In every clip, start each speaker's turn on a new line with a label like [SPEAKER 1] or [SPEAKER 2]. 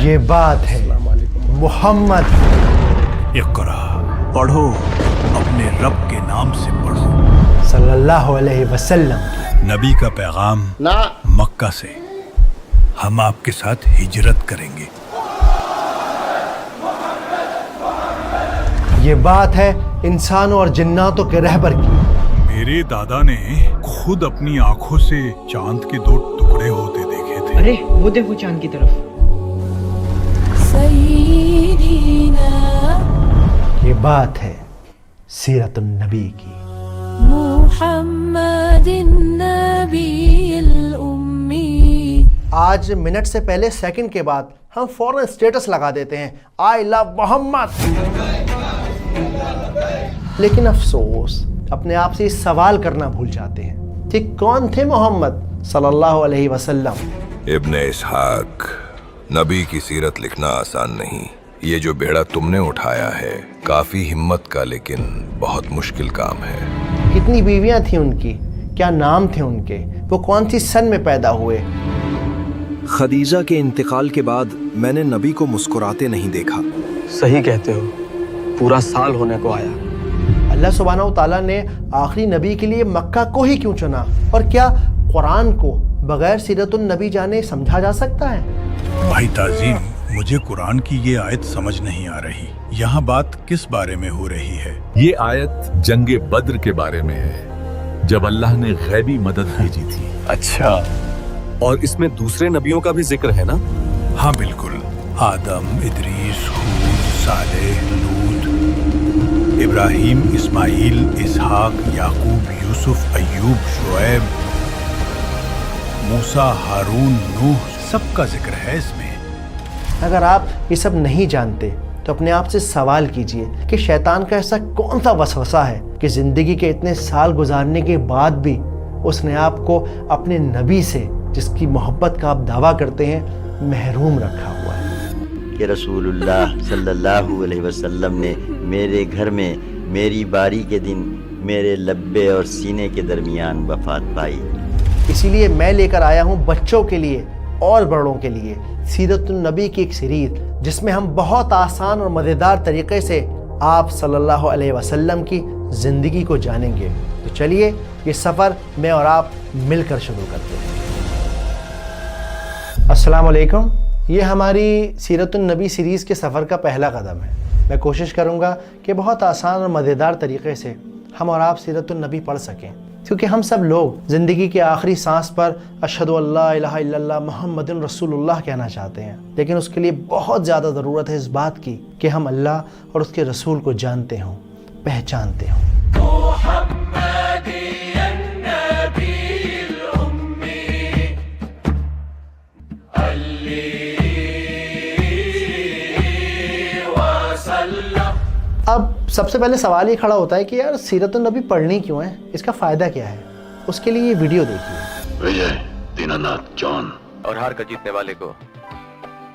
[SPEAKER 1] یہ بات ہے محمد.
[SPEAKER 2] اقرا، پڑھو، اپنے رب کے نام سے پڑھو.
[SPEAKER 1] صلی اللہ علیہ وسلم.
[SPEAKER 2] نبی کا پیغام مکہ سے، ہم آپ کے ساتھ ہجرت کریں گے.
[SPEAKER 1] یہ بات ہے انسانوں اور جناتوں کے رہبر کی.
[SPEAKER 2] میرے دادا نے خود اپنی آنکھوں سے چاند کے 2 ٹکڑے ہوتے دیکھے تھے.
[SPEAKER 3] ارے وہ دیکھو چاند کی طرف.
[SPEAKER 1] یہ بات ہے سیرت النبی کی.
[SPEAKER 4] محمد النبی الامی.
[SPEAKER 1] آج منٹ سے پہلے سیکنڈ کے بعد ہم فوراً اسٹیٹس لگا دیتے ہیں آئی لو محمد. لیکن افسوس اپنے آپ سے سوال کرنا بھول جاتے ہیں کہ کون تھے محمد صلی اللہ علیہ وسلم.
[SPEAKER 5] ابن اسحاق، نبی کی سیرت لکھنا آسان نہیں. یہ جو بیڑا تم نے اٹھایا ہے کافی ہمت کا لیکن بہت مشکل کام ہے.
[SPEAKER 1] کتنی بیویاں تھیں ان کی، کیا نام تھے ان کے، وہ کون سی سن میں پیدا ہوئے.
[SPEAKER 6] خدیجہ کے انتقال کے بعد میں نے نبی کو مسکراتے نہیں دیکھا.
[SPEAKER 7] صحیح کہتے ہو، پورا سال ہونے کو آیا.
[SPEAKER 1] اللہ سبحانہ و تعالیٰ نے آخری نبی کے لیے مکہ کو ہی کیوں چنا؟ اور کیا قرآن کو بغیر سیرت النبی جانے سمجھا جا سکتا ہے؟
[SPEAKER 2] بھائی تعظیم، مجھے قرآن کی یہ آیت سمجھ نہیں آ رہی. یہاں بات کس بارے میں ہو رہی ہے؟
[SPEAKER 8] یہ آیت جنگ بدر کے بارے میں ہے، جب اللہ نے غیبی مدد بھیجی تھی.
[SPEAKER 7] اچھا،
[SPEAKER 6] اور اس میں دوسرے نبیوں کا بھی ذکر ہے نا؟
[SPEAKER 2] ہاں بالکل. آدم، ادریس، ہود، صالح، لوط، ابراہیم، اسماعیل، اسحاق، یعقوب، یوسف، ایوب، شعیب، موسیٰ، ہارون، نوح، سب کا ذکر ہے اس میں.
[SPEAKER 1] اگر آپ یہ سب نہیں جانتے تو اپنے آپ سے سوال کیجئے کہ شیطان کا ایسا کون سا وسوسہ ہے کہ زندگی کے اتنے سال گزارنے کے بعد بھی اس نے آپ کو اپنے نبی سے، جس کی محبت کا آپ دعویٰ کرتے ہیں، محروم رکھا ہوا ہے.
[SPEAKER 9] کہ رسول اللہ صلی اللہ علیہ وسلم نے میرے گھر میں میری باری کے دن میرے لبے اور سینے کے درمیان وفات پائی.
[SPEAKER 1] اسی لیے میں لے کر آیا ہوں بچوں کے لیے اور بڑوں کے لیے سیرت النبی کی ایک سیریز، جس میں ہم بہت آسان اور مزیدار طریقے سے آپ صلی اللہ علیہ وسلم کی زندگی کو جانیں گے. تو چلیے یہ سفر میں اور آپ مل کر شروع کرتے ہیں. السلام علیکم. یہ ہماری سیرت النبی سیریز کے سفر کا پہلا قدم ہے. میں کوشش کروں گا کہ بہت آسان اور مزیدار طریقے سے ہم اور آپ سیرت النبی پڑھ سکیں، کیونکہ ہم سب لوگ زندگی کے آخری سانس پر اشہد ان لا الہ الا اللہ محمد رسول اللہ کہنا چاہتے ہیں، لیکن اس کے لیے بہت زیادہ ضرورت ہے اس بات کی کہ ہم اللہ اور اس کے رسول کو جانتے ہوں، پہچانتے ہوں. اب سب سے پہلے سوال یہ کھڑا ہوتا ہے کہ یار سیرت النبی پڑھنی کیوں ہے، اس کا فائدہ کیا ہے؟ اس کے لیے یہ ویڈیو دیکھیے.
[SPEAKER 10] وجے دیناناتھ جان
[SPEAKER 7] اور ہار کا جیتنے والے کو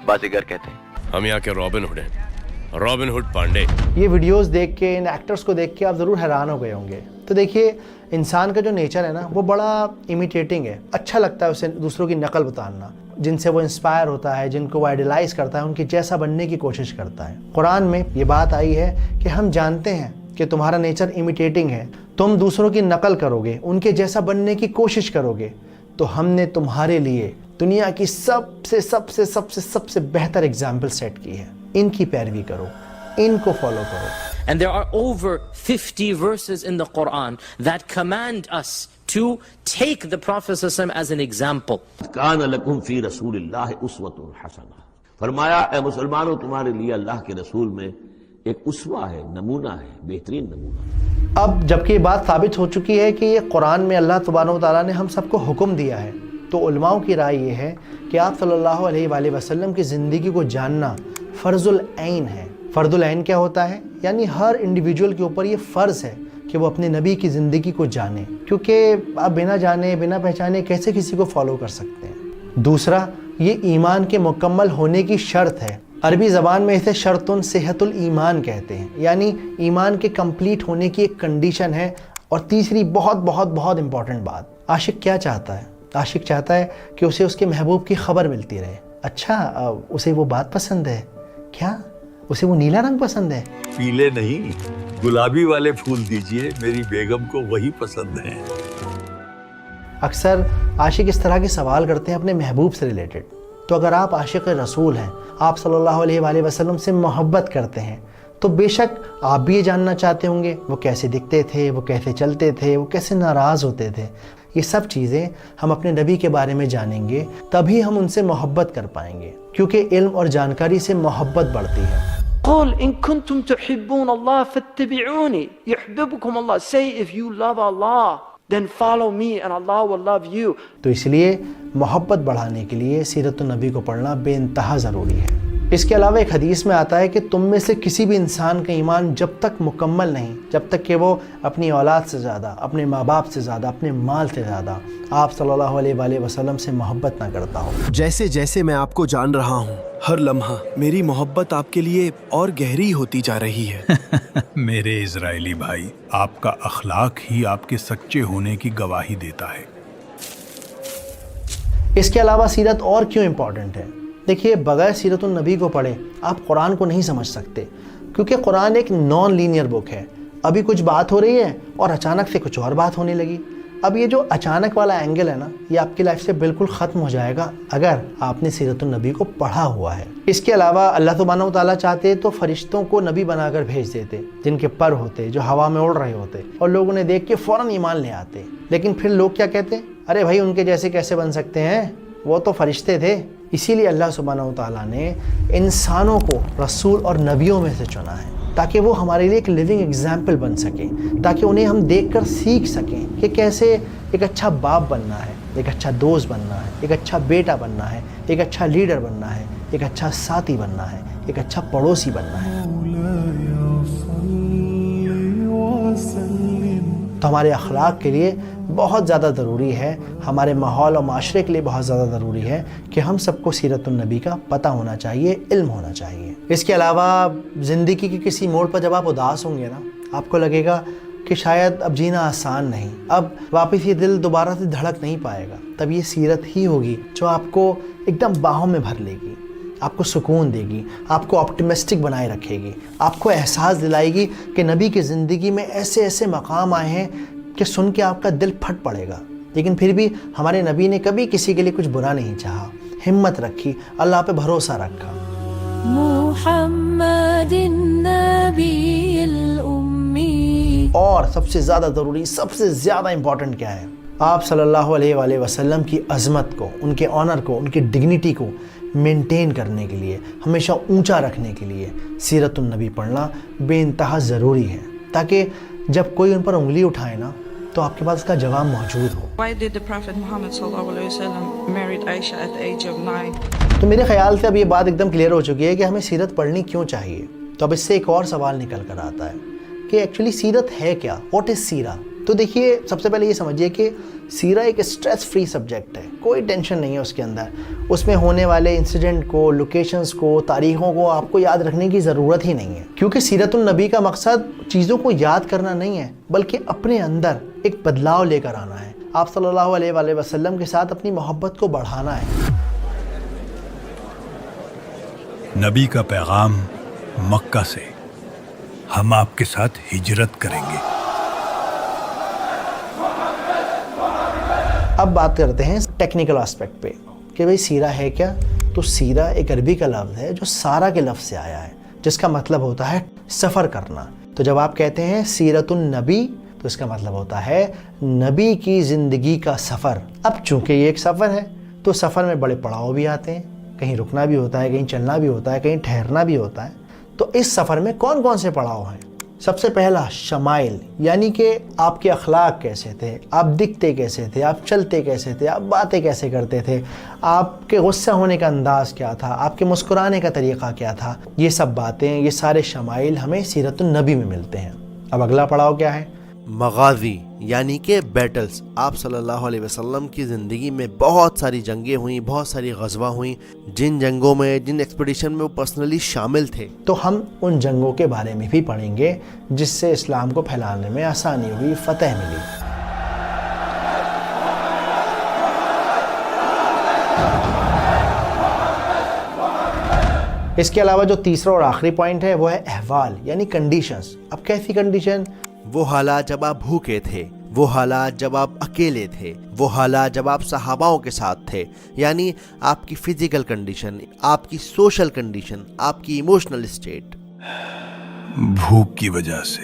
[SPEAKER 7] بازیگر کہتے ہیں.
[SPEAKER 10] ہم یہاں کے رابن ہوڈ ہیں، رابن ہوڈ پانڈے.
[SPEAKER 1] یہ ویڈیوز دیکھ کے، ان ایکٹرز کو دیکھ کے آپ ضرور حیران ہو گئے ہوں گے. تو دیکھیے، انسان کا جو نیچر ہے نا وہ بڑا امیٹیٹنگ ہے. اچھا لگتا ہے اسے دوسروں کی نقل اتارنا، جن سے وہ انسپائر ہوتا ہے، جن کو وہ آئیڈیلائز کرتا ہے، ان کی جیسا بننے کی کوشش کرتا ہے. قرآن میں یہ بات آئی ہے کہ ہم جانتے ہیں کہ تمہارا نیچر امیٹیٹنگ ہے، تم دوسروں کی نقل کرو گے، ان کے جیسا بننے کی کوشش کرو گے، تو ہم نے تمہارے لیے دنیا کی سب سے بہتر ایگزامپل سیٹ کی ہے. ان کی پیروی کرو، ان کو فالو کرو.
[SPEAKER 11] And there are over 50 verses in the Quran that command us to take the Prophet ﷺ as an example.
[SPEAKER 12] کان لکم فی رسول اللہ اسوۃ حسنہ. فرمایا اے مسلمانوں تمہارے لیے اللہ کے رسول میں ایک اسوہ ہے، نمونہ ہے، بہترین نمونہ.
[SPEAKER 1] اب جبکہ یہ بات ثابت ہو چکی ہے کہ یہ قرآن میں اللہ سبحانہ و تعالیٰ نے ہم سب کو حکم دیا ہے، تو علماء کی رائے یہ ہے کہ آپ صلی اللہ علیہ وآلہ وسلم کی زندگی کو جاننا فرض العین ہے. فرض العین کیا ہوتا ہے؟ یعنی ہر انڈیویجول کے اوپر یہ فرض ہے کہ وہ اپنے نبی کی زندگی کو جانے، کیونکہ آپ بنا جانے، بنا پہچانے کیسے کسی کو فالو کر سکتے ہیں. دوسرا، یہ ایمان کے مکمل ہونے کی شرط ہے. عربی زبان میں اسے شرطن صحت الایمان کہتے ہیں، یعنی ایمان کے کمپلیٹ ہونے کی ایک کنڈیشن ہے. اور تیسری بہت امپورٹنٹ بات، عاشق کیا چاہتا ہے؟ عاشق چاہتا ہے کہ اسے اس کے محبوب کی خبر ملتی رہے، اچھا اسے وہ بات پسند ہے کیا؟ اسے وہ نیلا رنگ پسند ہے؟
[SPEAKER 8] پیلے نہیں، گلابی والے پھول دیجئے، میری بیگم کو وہی پسند ہیں۔
[SPEAKER 1] اکثر عاشق اس طرح کے سوال کرتے ہیں اپنے محبوب سے ریلیٹڈ. تو اگر آپ عاشق رسول ہیں، آپ صلی اللہ علیہ وآلہ وسلم سے محبت کرتے ہیں، تو بے شک آپ بھی یہ جاننا چاہتے ہوں گے وہ کیسے دکھتے تھے، وہ کیسے چلتے تھے، وہ کیسے ناراض ہوتے تھے. یہ سب چیزیں ہم اپنے نبی کے بارے میں جانیں گے تبھی ہم ان سے محبت کر پائیں گے، کیونکہ علم اور جانکاری سے محبت بڑھتی ہے.
[SPEAKER 3] قل ان کنتم تحبون اللہ فاتبعونی یحببکم اللہ. Say if you love Allah then follow me and Allah will love you.
[SPEAKER 1] تو اس لیے محبت بڑھانے کے لیے سیرت النبی کو پڑھنا بے انتہا ضروری ہے. اس کے علاوہ ایک حدیث میں آتا ہے کہ تم میں سے کسی بھی انسان کا ایمان جب تک مکمل نہیں، جب تک کہ وہ اپنی اولاد سے زیادہ، اپنے ماں باپ سے زیادہ، اپنے مال سے زیادہ آپ صلی اللہ علیہ وآلہ وسلم سے محبت نہ کرتا ہو.
[SPEAKER 6] جیسے جیسے میں آپ کو جان رہا ہوں، ہر لمحہ میری محبت آپ کے لیے اور گہری ہوتی جا رہی ہے.
[SPEAKER 2] میرے اسرائیلی بھائی، آپ کا اخلاق ہی آپ کے سچے ہونے کی گواہی دیتا ہے.
[SPEAKER 1] اس کے علاوہ سیرت اور کیوں امپورٹنٹ ہے؟ دیکھیے، بغیر سیرت النبی کو پڑھے آپ قرآن کو نہیں سمجھ سکتے، کیونکہ قرآن ایک نان لینئر بک ہے. ابھی کچھ بات ہو رہی ہے اور اچانک سے کچھ اور بات ہونے لگی. اب یہ جو اچانک والا اینگل ہے نا، یہ آپ کی لائف سے بالکل ختم ہو جائے گا اگر آپ نے سیرت النبی کو پڑھا ہوا ہے. اس کے علاوہ اللہ سبحانہ و تعالیٰ چاہتے تو فرشتوں کو نبی بنا کر بھیج دیتے، جن کے پر ہوتے، جو ہوا میں اڑ رہے ہوتے، اور لوگ انہیں دیکھ کے فوراً ایمان لے آتے. لیکن پھر لوگ کیا کہتے؟ ارے بھائی، ان کے جیسے کیسے بن سکتے ہیں، وہ تو فرشتے تھے. اسی لیے اللہ سبحانہ و تعالیٰ نے انسانوں کو رسول اور نبیوں میں سے چنا ہے، تاکہ وہ ہمارے لیے ایک لیونگ ایگزامپل بن سکیں، تاکہ انہیں ہم دیکھ کر سیکھ سکیں کہ کیسے ایک اچھا باپ بننا ہے، ایک اچھا دوست بننا ہے، ایک اچھا بیٹا بننا ہے، ایک اچھا لیڈر بننا ہے، ایک اچھا ساتھی بننا ہے، ایک اچھا پڑوسی بننا ہے. تو ہمارے اخلاق کے لیے بہت زیادہ ضروری ہے، ہمارے ماحول اور معاشرے کے لیے بہت زیادہ ضروری ہے کہ ہم سب کو سیرت النبی کا پتہ ہونا چاہیے، علم ہونا چاہیے. اس کے علاوہ زندگی کے کسی موڑ پر جب آپ اداس ہوں گے نا، آپ کو لگے گا کہ شاید اب جینا آسان نہیں، اب واپس یہ دل دوبارہ سے دھڑک نہیں پائے گا، تب یہ سیرت ہی ہوگی جو آپ کو ایک دم باہوں میں بھر لے گی، آپ کو سکون دے گی، آپ کو آپٹیمسٹک بنائے رکھے گی، آپ کو احساس دلائے گی کہ نبی کی زندگی میں ایسے ایسے مقام آئے ہیں کہ سن کے آپ کا دل پھٹ پڑے گا. لیکن پھر بھی ہمارے نبی نے کبھی کسی کے لیے کچھ برا نہیں چاہا، ہمت رکھی، اللہ پہ بھروسہ رکھا.
[SPEAKER 4] محمد النبی الامی.
[SPEAKER 1] اور سب سے زیادہ ضروری، سب سے زیادہ امپورٹنٹ کیا ہے؟ آپ صلی اللہ علیہ وآلہ وسلم کی عظمت کو، ان کے آنر کو، ان کی ڈگنیٹی کو مینٹین کرنے کے لیے، ہمیشہ اونچا رکھنے کے لیے سیرت النبی پڑھنا بے انتہا ضروری ہے، تاکہ جب کوئی ان پر انگلی اٹھائے نا تو آپ کے پاس اس کا جواب موجود ہو.
[SPEAKER 13] Why did the Prophet Muhammad sallallahu alaihi wasallam married Aisha at the age of 9?
[SPEAKER 1] تو میرے خیال سے اب یہ بات ایک دم کلیئر ہو چکی ہے کہ ہمیں سیرت پڑھنی کیوں چاہیے. تو اب اس سے ایک اور سوال نکل کر آتا ہے کہ ایکچولی سیرت ہے کیا؟ واٹ از سیرہ؟ تو دیکھیے، سب سے پہلے یہ سمجھیے کہ سیرہ ایک اسٹریس فری سبجیکٹ ہے، کوئی ٹینشن نہیں ہے اس کے اندر. اس میں ہونے والے انسیڈنٹ کو، لوکیشنز کو، تاریخوں کو آپ کو یاد رکھنے کی ضرورت ہی نہیں ہے، کیونکہ سیرت النبی کا مقصد چیزوں کو یاد کرنا نہیں ہے، بلکہ اپنے اندر ایک بدلاؤ لے کر آنا ہے. آپ صلی اللہ علیہ وآلہ وسلم کے ساتھ اپنی محبت کو بڑھانا ہے.
[SPEAKER 2] نبی کا پیغام مکہ سے، ہم آپ کے ساتھ ہجرت کریں گے.
[SPEAKER 1] اب بات کرتے ہیں ٹیکنیکل آسپیکٹ پہ کہ بھئی سیرہ ہے کیا؟ تو سیرہ ایک عربی کا لفظ ہے جو سارہ کے لفظ سے آیا ہے، جس کا مطلب ہوتا ہے سفر کرنا. تو جب آپ کہتے ہیں سیرت النبی تو اس کا مطلب ہوتا ہے نبی کی زندگی کا سفر. اب چونکہ یہ ایک سفر ہے تو سفر میں بڑے پڑاؤ بھی آتے ہیں، کہیں رکنا بھی ہوتا ہے، کہیں چلنا بھی ہوتا ہے، کہیں ٹھہرنا بھی ہوتا ہے. تو اس سفر میں کون کون سے پڑاؤ ہیں؟ سب سے پہلا شمائل، یعنی کہ آپ کے اخلاق کیسے تھے، آپ دکھتے کیسے تھے، آپ چلتے کیسے تھے، آپ باتیں کیسے کرتے تھے، آپ کے غصہ ہونے کا انداز کیا تھا، آپ کے مسکرانے کا طریقہ کیا تھا. یہ سب باتیں، یہ سارے شمائل ہمیں سیرت النبی میں ملتے ہیں. اب اگلا پڑاؤ کیا ہے؟
[SPEAKER 14] مغازی، یعنی کہ بیٹلز. آپ صلی اللہ علیہ وسلم کی زندگی میں بہت ساری جنگیں ہوئیں، بہت ساری غزوہ ہوئیں. جن جنگوں میں، جن ایکسپیڈیشن میں وہ پرسنلی شامل تھے،
[SPEAKER 1] تو ہم ان جنگوں کے بارے میں بھی پڑھیں گے جس سے اسلام کو پھیلانے میں آسانی ہوئی، فتح ملی. اس کے علاوہ جو تیسرا اور آخری پوائنٹ ہے وہ ہے احوال یعنی کنڈیشنز. اب کیسی کنڈیشن؟
[SPEAKER 14] وہ حالات جب آپ بھوکے تھے، وہ حالات جب آپ اکیلے تھے، وہ حالات جب آپ صحاباؤں کے ساتھ تھے، یعنی آپ کی فزیکل کنڈیشن، آپ کی سوشل کنڈیشن، آپ کی ایموشنل اسٹیٹ.
[SPEAKER 2] بھوک کی وجہ سے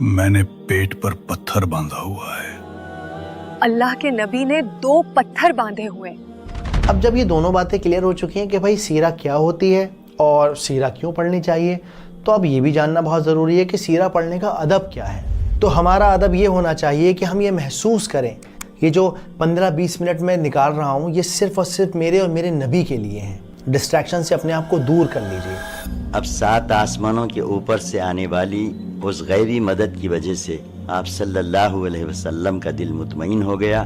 [SPEAKER 2] میں نے پیٹ پر پتھر باندھا ہوا ہے.
[SPEAKER 15] اللہ کے نبی نے 2 پتھر باندھے ہوئے.
[SPEAKER 1] اب جب یہ دونوں باتیں کلیئر ہو چکی ہیں کہ بھائی سیرہ کیا ہوتی ہے اور سیرہ کیوں پڑھنی چاہیے، تو اب یہ بھی جاننا بہت ضروری ہے کہ سیرہ پڑھنے کا ادب کیا ہے. تو ہمارا ادب یہ ہونا چاہیے کہ ہم یہ محسوس کریں یہ جو 15-20 منٹ میں نکال رہا ہوں یہ صرف اور صرف میرے اور میرے نبی کے لیے ہیں. ڈسٹریکشن سے اپنے آپ کو دور کر لیجئے.
[SPEAKER 9] اب 7 آسمانوں کے اوپر سے آنے والی اس غیبی مدد کی وجہ سے آپ صلی اللہ علیہ وسلم کا دل مطمئن ہو گیا.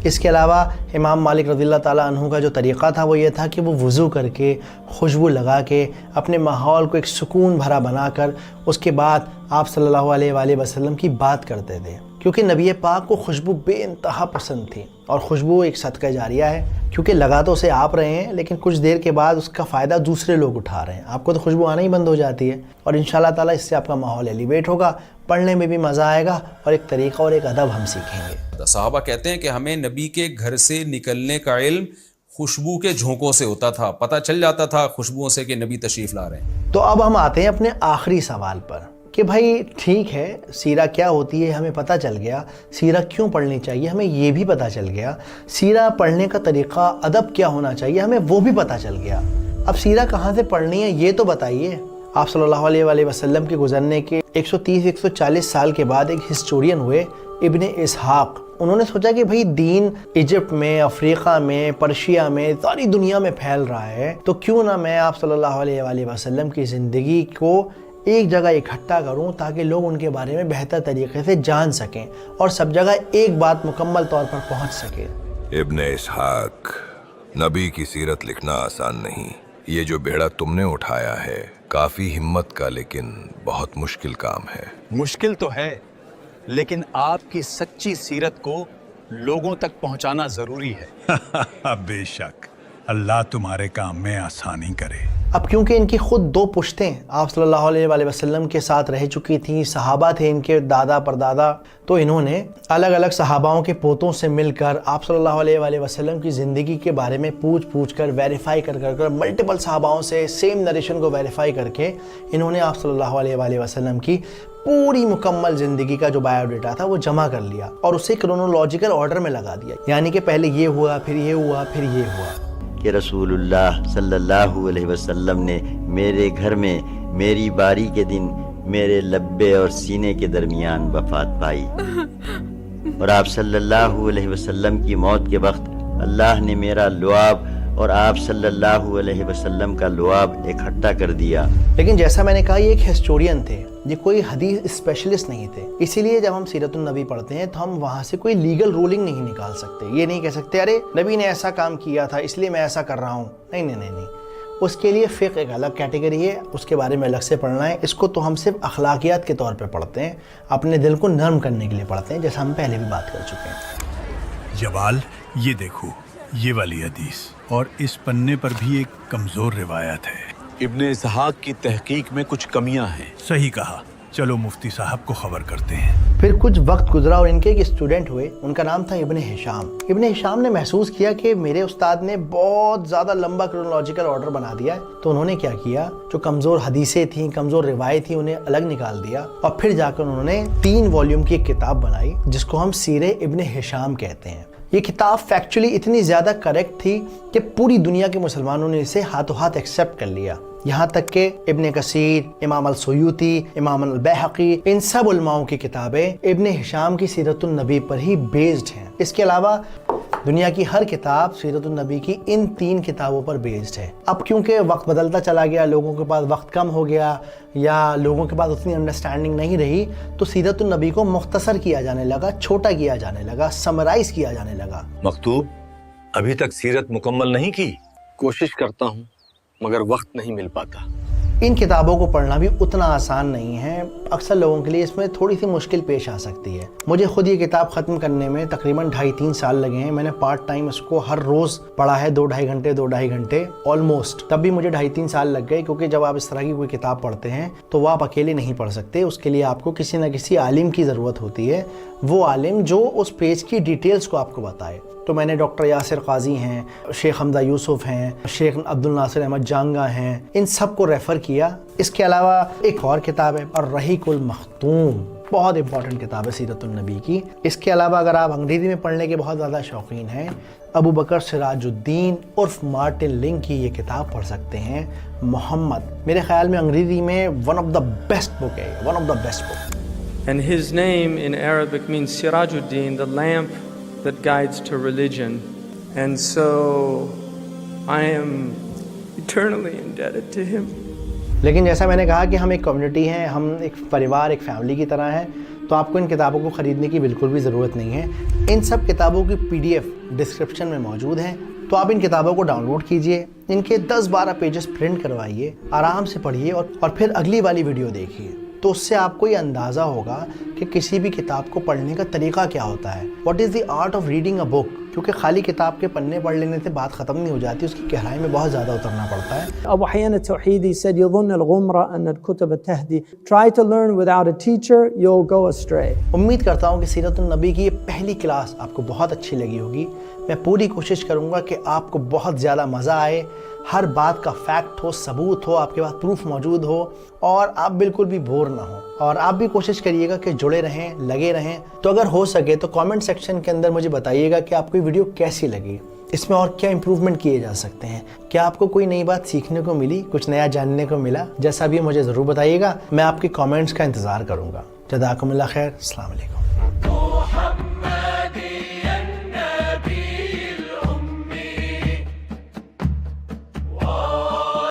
[SPEAKER 1] اس کے علاوہ امام مالک رضی اللہ تعالیٰ عنہ کا جو طریقہ تھا وہ یہ تھا کہ وہ وضو کر کے خوشبو لگا کے اپنے ماحول کو ایک سکون بھرا بنا کر اس کے بعد آپ صلی اللہ علیہ وآلہ وسلم کی بات کرتے تھے، کیونکہ نبی پاک کو خوشبو بے انتہا پسند تھی. اور خوشبو ایک صدقہ جاریہ ہے، کیونکہ لگا تو اسے آپ رہے ہیں لیکن کچھ دیر کے بعد اس کا فائدہ دوسرے لوگ اٹھا رہے ہیں. آپ کو تو خوشبو آنا ہی بند ہو جاتی ہے اور انشاءاللہ تعالیٰ اس سے آپ کا ماحول ایلیویٹ ہوگا، پڑھنے میں بھی مزہ آئے گا اور ایک طریقہ اور ایک ادب ہم سیکھیں گے.
[SPEAKER 16] صحابہ کہتے ہیں کہ ہمیں نبی کے گھر سے نکلنے کا علم خوشبو کے جھونکوں سے ہوتا تھا، پتہ چل جاتا تھا خوشبوؤں سے کہ نبی تشریف لا رہے ہیں.
[SPEAKER 1] تو اب ہم آتے ہیں اپنے آخری سوال پر کہ بھائی ٹھیک ہے سیرہ کیا ہوتی ہے ہمیں پتہ چل گیا، سیرہ کیوں پڑھنی چاہیے ہمیں یہ بھی پتہ چل گیا، سیرہ پڑھنے کا طریقہ ادب کیا ہونا چاہیے ہمیں وہ بھی پتہ چل گیا. اب سیرہ کہاں سے پڑھنی ہے یہ تو بتائیے. آپ صلی اللہ علیہ وآلہ وسلم کے گزرنے کے 130-140 سال کے بعد ایک ہسٹورین ہوئے ابن اسحاق. انہوں نے سوچا کہ بھئی دین ایجپٹ میں، افریقہ میں، پرشیا میں، ساری دنیا میں پھیل رہا ہے، تو کیوں نہ میں آپ صلی اللہ علیہ وآلہ وسلم کی زندگی کو ایک جگہ اکٹھا کروں تاکہ لوگ ان کے بارے میں بہتر طریقے سے جان سکیں اور سب جگہ ایک بات مکمل طور پر پہنچ سکے.
[SPEAKER 5] ابن اسحاق، نبی کی سیرت لکھنا آسان نہیں. یہ جو بیڑا تم نے اٹھایا ہے کافی ہمت کا لیکن بہت مشکل کام ہے.
[SPEAKER 17] مشکل تو ہے لیکن آپ کی سچی سیرت کو لوگوں تک پہنچانا ضروری ہے.
[SPEAKER 2] بے شک اللہ تمہارے کام میں آسانی کرے.
[SPEAKER 1] اب کیونکہ ان کی خود 2 پشتیں آپ صلی اللہ علیہ وآلہ وسلم کے ساتھ رہ چکی تھیں، صحابہ تھے ان کے دادا پردادا، تو انہوں نے الگ الگ صحاباؤں کے پوتوں سے مل کر آپ صلی اللہ علیہ وآلہ وسلم کی زندگی کے بارے میں پوچھ کر ویریفائی کر ملٹیپل صحاباؤں سے سیم نریشن کو ویریفائی کر کے انہوں نے آپ صلی اللہ علیہ وآلہ وسلم کی پوری مکمل زندگی کا جو بایو ڈیٹا تھا وہ جمع کر لیا اور اسے کرونولوجیکل آرڈر میں لگا دیا. یعنی کہ پہلے یہ ہوا، پھر یہ ہوا، پھر یہ ہوا
[SPEAKER 9] کہ رسول اللہ صلی اللہ علیہ وسلم نے میرے گھر میں میری باری کے دن میرے لبے اور سینے کے درمیان وفات پائی، اور آپ صلی اللہ علیہ وسلم کی موت کے وقت اللہ نے میرا لعاب اور آپ صلی اللہ علیہ وسلم کا لعاب اکٹھا کر دیا.
[SPEAKER 1] لیکن جیسا میں نے کہا یہ ایک ہسٹورین تھے، یہ کوئی حدیث اسپیشلسٹ نہیں تھے. اسی لیے جب ہم سیرت النبی پڑھتے ہیں تو ہم وہاں سے کوئی لیگل رولنگ نہیں نکال سکتے. یہ نہیں کہہ سکتے ارے نبی نے ایسا کام کیا تھا اس لیے میں ایسا کر رہا ہوں. نہیں. اس کے لیے فقہ ایک الگ کیٹیگری ہے، اس کے بارے میں الگ سے پڑھنا ہے. اس کو تو ہم صرف اخلاقیات کے طور پہ پڑھتے ہیں، اپنے دل کو نرم کرنے کے لیے پڑھتے ہیں، جیسا ہم پہلے بھی بات کر چکے ہیں.
[SPEAKER 2] جوال یہ دیکھو یہ والی حدیث، اور اس پنے پر بھی ایک کمزور روایت ہے.
[SPEAKER 17] ابن اسحاق کی تحقیق میں کچھ کمیاں ہیں.
[SPEAKER 2] صحیح کہا، چلو مفتی صاحب کو خبر کرتے ہیں.
[SPEAKER 1] پھر کچھ وقت گزرا اور ان کے ایک اسٹوڈنٹ ہوئے، ان کا نام تھا ابن ہشام. ابن ہشام نے محسوس کیا کہ میرے استاد نے بہت زیادہ لمبا کرونولوجیکل آرڈر بنا دیا ہے. تو انہوں نے کیا کیا، جو کمزور حدیثیں تھیں، کمزور روایت تھیں، انہیں الگ نکال دیا اور پھر جا کر انہوں نے 3 والیوم کی ایک کتاب بنائی جس کو ہم سیرہ ابن ہشام کہتے ہیں. یہ کتاب فیکچولی اتنی زیادہ کریکٹ تھی کہ پوری دنیا کے مسلمانوں نے اسے ہاتھوں ہاتھ ایکسیپٹ کر لیا. یہاں تک کہ ابن کثیر، امام السیوطی، امام البیہقی، ان سب علماؤں کی کتابیں ابن ہشام کی سیرت النبی پر ہی بیسڈ ہیں. اس کے علاوہ دنیا کی ہر کتاب سیرت النبی کی ان 3 کتابوں پر بیسڈ ہے. اب کیونکہ وقت بدلتا چلا گیا، لوگوں کے پاس وقت کم ہو گیا یا لوگوں کے پاس اتنی انڈرسٹینڈنگ نہیں رہی، تو سیرت النبی کو مختصر کیا جانے لگا، چھوٹا کیا جانے لگا، سمرائز کیا جانے لگا.
[SPEAKER 17] مکتوب ابھی تک سیرت مکمل نہیں کی. کوشش کرتا ہوں مگر وقت نہیں مل پاتا.
[SPEAKER 1] ان کتابوں کو پڑھنا بھی اتنا آسان نہیں ہے، اکثر لوگوں کے لیے اس میں تھوڑی سی مشکل پیش آ سکتی ہے۔ مجھے خود یہ کتاب ختم کرنے میں تقریباً 2.5-3 سال لگے ہیں۔ میں نے پارٹ ٹائم اس کو ہر روز پڑھا ہے، 2-2.5 گھنٹے آلموسٹ، تب بھی مجھے 2.5-3 سال لگ گئے، کیونکہ جب آپ اس طرح کی کوئی کتاب پڑھتے ہیں تو وہ آپ اکیلے نہیں پڑھ سکتے، اس کے لیے آپ کو کسی نہ کسی عالم کی ضرورت ہوتی ہے، وہ عالم جو اس پیج کی ڈیٹیلز کو آپ کو بتائے۔ تو میں نے ڈاکٹر یاسر قاضی ہیں، شیخ حمزہ یوسف ہیں، شیخ عبد الناصر احمد جانگا ہیں، ان سب کو ریفر کیا۔ اس کے علاوہ ایک اور کتاب ہے الرحیق المختوم، بہت امپورٹنٹ کتاب ہے سیرت النبی کی۔ اس کے علاوہ اگر آپ انگریزی میں پڑھنے کے بہت زیادہ شوقین ہیں، ابو بکر سراج الدین عرف مارٹن لنگ کی یہ کتاب پڑھ سکتے ہیں، محمد۔ میرے خیال میں انگریزی میں ون آف دا بیسٹ بک ہے، one of the best book.
[SPEAKER 3] And his name in Arabic means Sirajuddin, the lamp that guides to religion. And so I am eternally indebted to him.
[SPEAKER 1] لیکن جیسا میں نے کہا کہ ہم ایک کمیونٹی ہیں، ہم ایک پریوار، ایک فیملی کی طرح ہیں، تو آپ کو ان کتابوں کو خریدنے کی بالکل بھی ضرورت نہیں ہے۔ ان سب کتابوں کی PDF ڈسکرپشن میں موجود ہیں، تو آپ ان کتابوں کو ڈاؤن لوڈ کیجئے، ان کے 10-12 پیجز پرنٹ کروائیے، آرام سے پڑھیے اور پھر اگلی والی ویڈیو دیکھیے، تو اس سے آپ کو یہ اندازہ ہوگا کہ کسی بھی کتاب کو پڑھنے کا طریقہ کیا ہوتا ہے، what is the art of reading a book, کیونکہ خالی کتاب کے پنے پڑھ لینے سے بات ختم نہیں ہو جاتی، اس کی گہرائی میں بہت زیادہ اترنا پڑتا ہے۔
[SPEAKER 3] Abu Hayyan al-Tawhidi said, يظن الغمرة أن الكتب تهدي. Try to learn without a teacher, you'll go astray.
[SPEAKER 1] امید کرتا ہوں کہ سیرت النبی کی یہ پہلی کلاس آپ کو بہت اچھی لگی ہوگی۔ میں پوری کوشش کروں گا کہ آپ کو بہت زیادہ مزہ آئے، ہر بات کا فیکٹ ہو، ثبوت ہو، آپ کے پاس پروف موجود ہو، اور آپ بالکل بھی بور نہ ہو۔ اور آپ بھی کوشش کریے گا کہ جڑے رہیں، لگے رہیں۔ تو اگر ہو سکے تو کامنٹ سیکشن کے اندر مجھے بتائیے گا کہ آپ کو یہ ویڈیو کیسی لگی، اس میں اور کیا امپروومنٹ کیے جا سکتے ہیں، کیا آپ کو کوئی نئی بات سیکھنے کو ملی، کچھ نیا جاننے کو ملا؟ جیسا بھی مجھے ضرور بتائیے گا، میں آپ کے کامنٹس کا انتظار کروں گا۔ جزاکم اللہ خیر، السلام علیکم۔